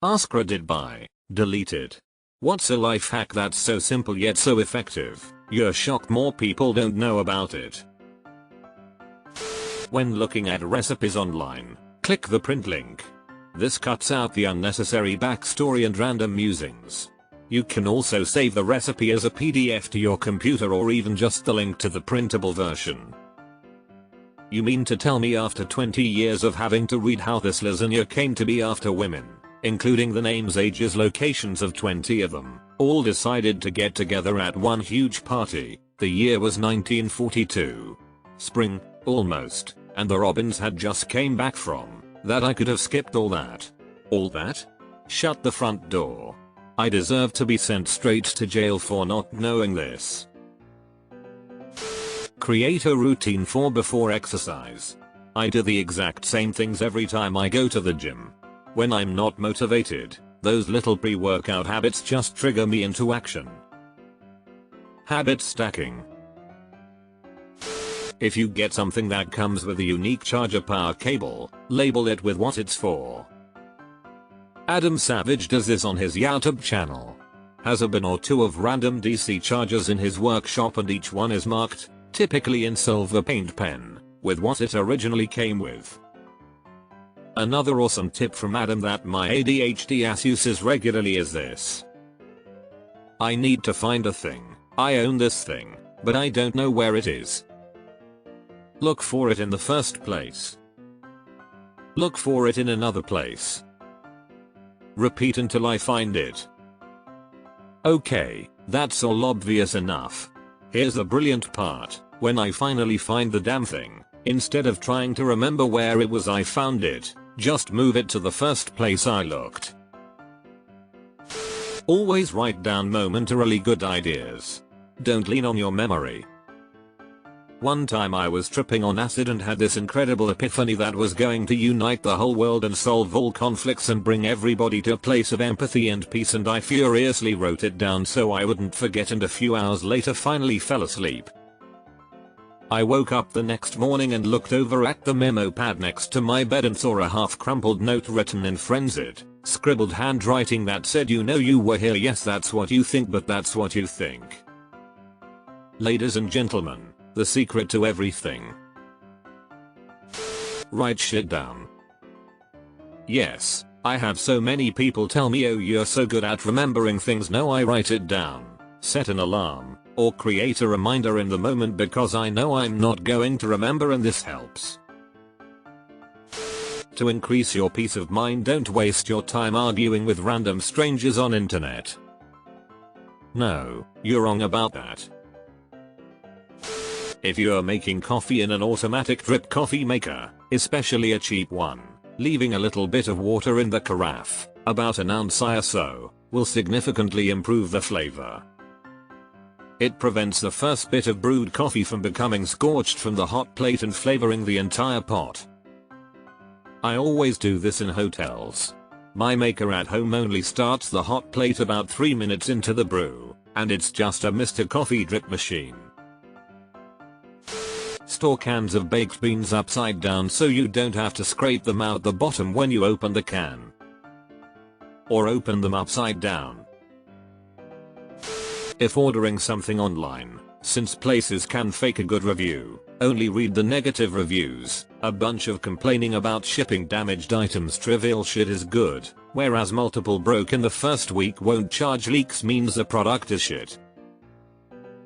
AskReddit by deleted. What's a life hack that's so simple yet so effective, you're shocked more people don't know about it? When looking at recipes online, click the print link. This cuts out the unnecessary backstory and random musings. You can also save the recipe as a PDF to your computer or even just the link to the printable version. You mean to tell me after 20 years of having to read how this lasagna came to be after women, including the names, ages, locations of 20 of them, all decided to get together at one huge party? The year was 1942. Spring, almost, and the robins had just came back from that. I could have skipped all that. All that? Shut the front door. I deserve to be sent straight to jail for not knowing this. Create a routine for before exercise. I do the exact same things every time I go to the gym. When I'm not motivated, those little pre-workout habits just trigger me into action. Habit stacking. If you get something that comes with a unique charger power cable, label it with what it's for. Adam Savage does this on his YouTube channel. Has a bin or two of random DC chargers in his workshop and each one is marked, typically in silver paint pen, with what it originally came with. Another awesome tip from Adam that my ADHD ass uses regularly is this. I need to find a thing. I own this thing, but I don't know where it is. Look for it in the first place. Look for it in another place. Repeat until I find it. Okay, that's all obvious enough. Here's the brilliant part. When I finally find the damn thing, instead of trying to remember where it was I found it, just move it to the first place I looked. Always write down momentarily good ideas. Don't lean on your memory. One time I was tripping on acid and had this incredible epiphany that was going to unite the whole world and solve all conflicts and bring everybody to a place of empathy and peace, and I furiously wrote it down so I wouldn't forget, and a few hours later finally fell asleep. I woke up the next morning and looked over at the memo pad next to my bed and saw a half-crumpled note written in frenzied, scribbled handwriting that said, "You know you were here. Yes, that's what you think, but that's what you think." Ladies and gentlemen, the secret to everything. Write shit down. Yes, I have so many people tell me, "Oh, you're so good at remembering things." No, I write it down, set an alarm, or create a reminder in the moment because I know I'm not going to remember, and this helps. To increase your peace of mind, don't waste your time arguing with random strangers on internet. No, you're wrong about that. If you're making coffee in an automatic drip coffee maker, especially a cheap one, leaving a little bit of water in the carafe, about an ounce or so, will significantly improve the flavor. It prevents the first bit of brewed coffee from becoming scorched from the hot plate and flavoring the entire pot. I always do this in hotels. My maker at home only starts the hot plate about 3 minutes into the brew, and it's just a Mr. Coffee drip machine. Store cans of baked beans upside down so you don't have to scrape them out the bottom when you open the can. Or open them upside down. If ordering something online, since places can fake a good review, only read the negative reviews. A bunch of complaining about shipping damaged items, trivial shit is good, whereas multiple broke in the first week won't charge leaks means the product is shit.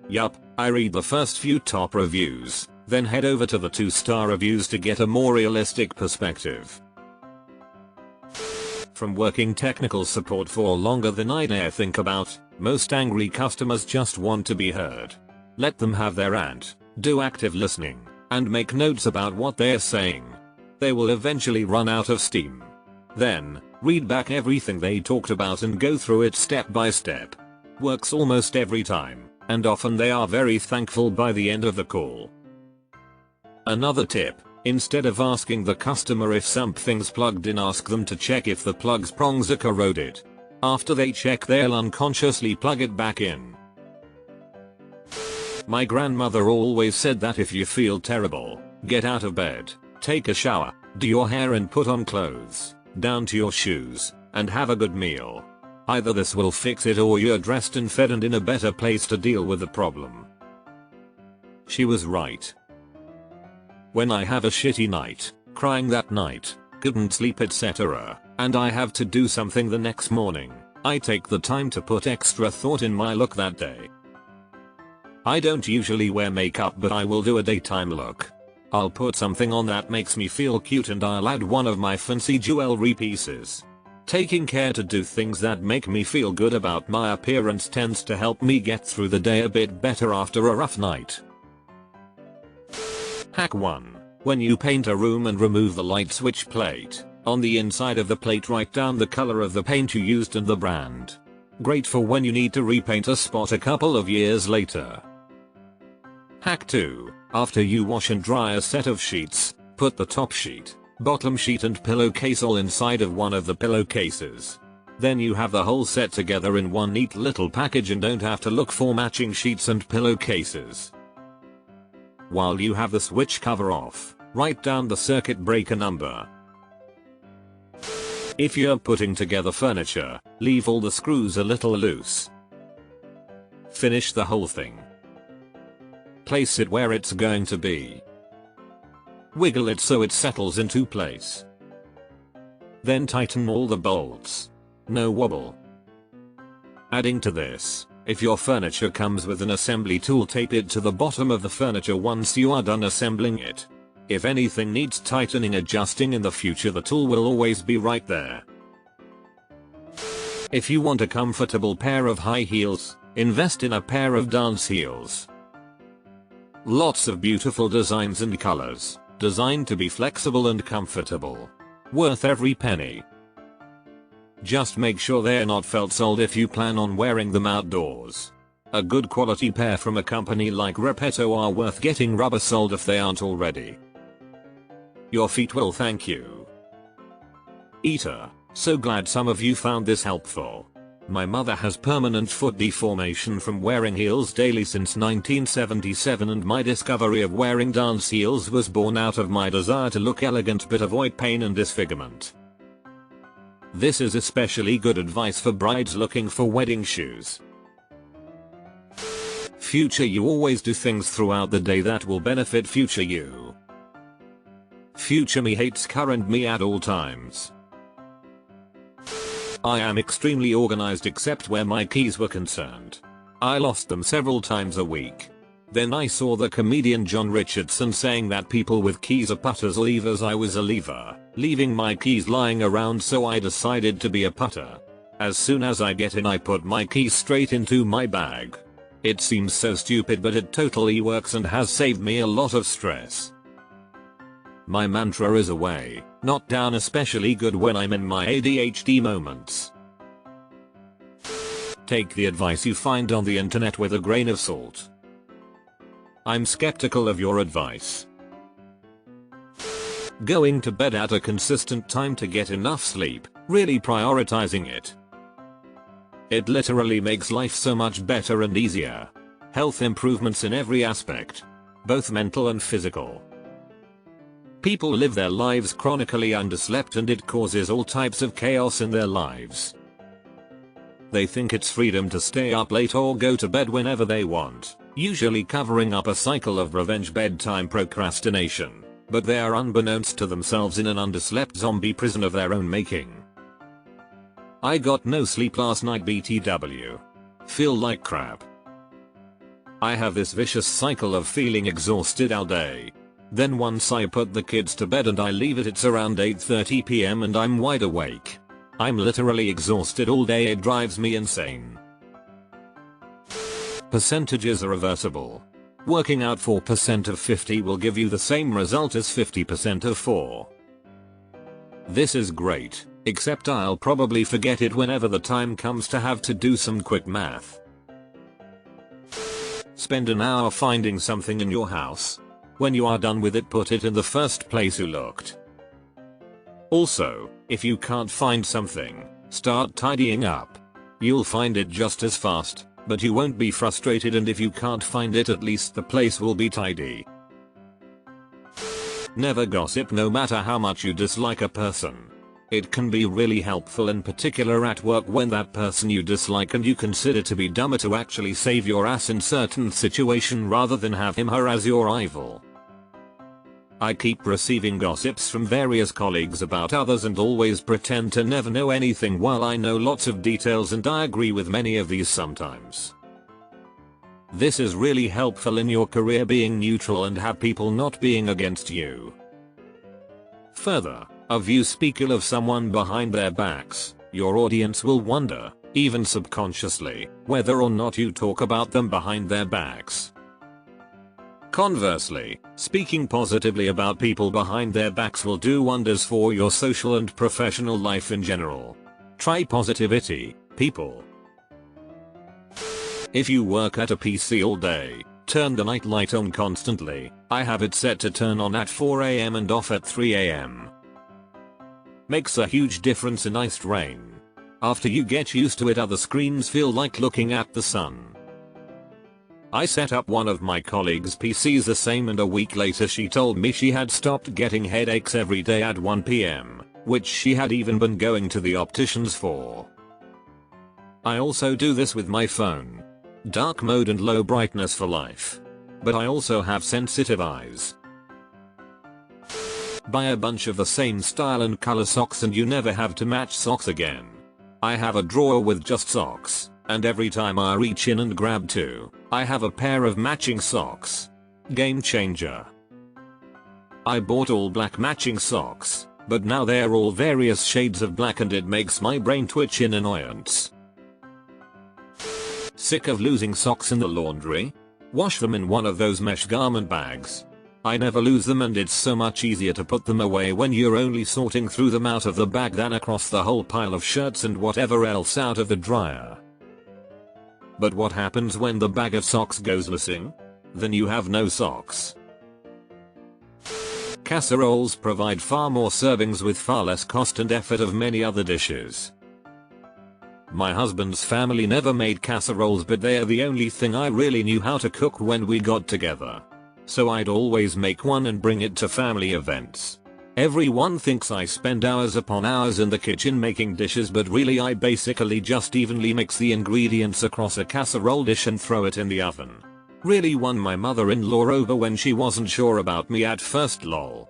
Yup, I read the first few top reviews, then head over to the 2-star reviews to get a more realistic perspective. From working technical support for longer than I dare think about, most angry customers just want to be heard. Let them have their rant, do active listening, and make notes about what they're saying. They will eventually run out of steam. Then, read back everything they talked about and go through it step by step. Works almost every time, and often they are very thankful by the end of the call. Another tip, instead of asking the customer if something's plugged in, ask them to check if the plug's prongs are corroded. After they check, they'll unconsciously plug it back in. My grandmother always said that if you feel terrible, get out of bed, take a shower, do your hair and put on clothes, down to your shoes, and have a good meal. Either this will fix it or you're dressed and fed and in a better place to deal with the problem. She was right. When I have a shitty night, crying that night, couldn't sleep etc., and I have to do something the next morning, I take the time to put extra thought in my look that day. I don't usually wear makeup, but I will do a daytime look. I'll put something on that makes me feel cute and I'll add one of my fancy jewelry pieces. Taking care to do things that make me feel good about my appearance tends to help me get through the day a bit better after a rough night. Hack 1. When you paint a room and remove the light switch plate, on the inside of the plate write down the color of the paint you used and the brand. Great for when you need to repaint a spot a couple of years later. Hack 2. After you wash and dry a set of sheets, put the top sheet, bottom sheet and pillowcase all inside of one of the pillowcases. Then you have the whole set together in one neat little package and don't have to look for matching sheets and pillowcases. While you have the switch cover off, write down the circuit breaker number. If you're putting together furniture, leave all the screws a little loose. Finish the whole thing. Place it where it's going to be. Wiggle it so it settles into place. Then tighten all the bolts. No wobble. Adding to this, if your furniture comes with an assembly tool, tape it to the bottom of the furniture once you are done assembling it. If anything needs tightening adjusting in the future, the tool will always be right there. If you want a comfortable pair of high heels, invest in a pair of dance heels. Lots of beautiful designs and colors, designed to be flexible and comfortable. Worth every penny. Just make sure they're not felt soled if you plan on wearing them outdoors. A good quality pair from a company like Repetto are worth getting rubber soled if they aren't already. Your feet will thank you. Eater, so glad some of you found this helpful. My mother has permanent foot deformation from wearing heels daily since 1977, and my discovery of wearing dance heels was born out of my desire to look elegant but avoid pain and disfigurement. This is especially good advice for brides looking for wedding shoes. Future you always do things throughout the day that will benefit future you. Future me hates current me at all times. I am extremely organized except where my keys were concerned. I lost them several times a week. Then I saw the comedian John Richardson saying that people with keys are putters or leavers. I was a leaver, leaving my keys lying around, so I decided to be a putter. As soon as I get in, I put my keys straight into my bag. It seems so stupid, but it totally works and has saved me a lot of stress. My mantra is away, not down, especially good when I'm in my ADHD moments. Take the advice you find on the internet with a grain of salt. I'm skeptical of your advice. Going to bed at a consistent time to get enough sleep, really prioritizing it. It literally makes life so much better and easier. Health improvements in every aspect, both mental and physical. People live their lives chronically underslept and it causes all types of chaos in their lives. They think it's freedom to stay up late or go to bed whenever they want, usually covering up a cycle of revenge bedtime procrastination, but they are unbeknownst to themselves in an underslept zombie prison of their own making. I got no sleep last night BTW. Feel like crap. I have this vicious cycle of feeling exhausted all day. Then once I put the kids to bed and I leave it's around 8:30 PM and I'm wide awake. I'm literally exhausted all day. It drives me insane. Percentages are reversible. Working out 4% of 50 will give you the same result as 50% of 4. This is great, except I'll probably forget it whenever the time comes to have to do some quick math. Spend an hour finding something in your house. When you are done with it, put it in the first place you looked. Also, if you can't find something, start tidying up. You'll find it just as fast, but you won't be frustrated, and if you can't find it, at least the place will be tidy. Never gossip no matter how much you dislike a person. It can be really helpful, in particular at work, when that person you dislike and you consider to be dumber to actually save your ass in certain situation rather than have him her as your rival. I keep receiving gossips from various colleagues about others and always pretend to never know anything while I know lots of details, and I agree with many of these sometimes. This is really helpful in your career, being neutral and have people not being against you. Further, if you speak ill of someone behind their backs, your audience will wonder, even subconsciously, whether or not you talk about them behind their backs. Conversely, speaking positively about people behind their backs will do wonders for your social and professional life in general. Try positivity, people. If you work at a PC all day, turn the night light on constantly. I have it set to turn on at 4 AM and off at 3 AM. Makes a huge difference in iced rain. After you get used to it, other screens feel like looking at the sun. I set up one of my colleagues' PCs the same, and a week later she told me she had stopped getting headaches every day at 1 PM, which she had even been going to the opticians for. I also do this with my phone. Dark mode and low brightness for life. But I also have sensitive eyes. Buy a bunch of the same style and color socks and you never have to match socks again. I have a drawer with just socks, and every time I reach in and grab two, I have a pair of matching socks. Game changer. I bought all black matching socks, but now they're all various shades of black and it makes my brain twitch in annoyance. Sick of losing socks in the laundry? Wash them in one of those mesh garment bags. I never lose them, and it's so much easier to put them away when you're only sorting through them out of the bag than across the whole pile of shirts and whatever else out of the dryer. But what happens when the bag of socks goes missing? Then you have no socks. Casseroles provide far more servings with far less cost and effort of many other dishes. My husband's family never made casseroles, but they are the only thing I really knew how to cook when we got together. So I'd always make one and bring it to family events. Everyone thinks I spend hours upon hours in the kitchen making dishes, but really I basically just evenly mix the ingredients across a casserole dish and throw it in the oven. Really won my mother-in-law over when she wasn't sure about me at first, lol.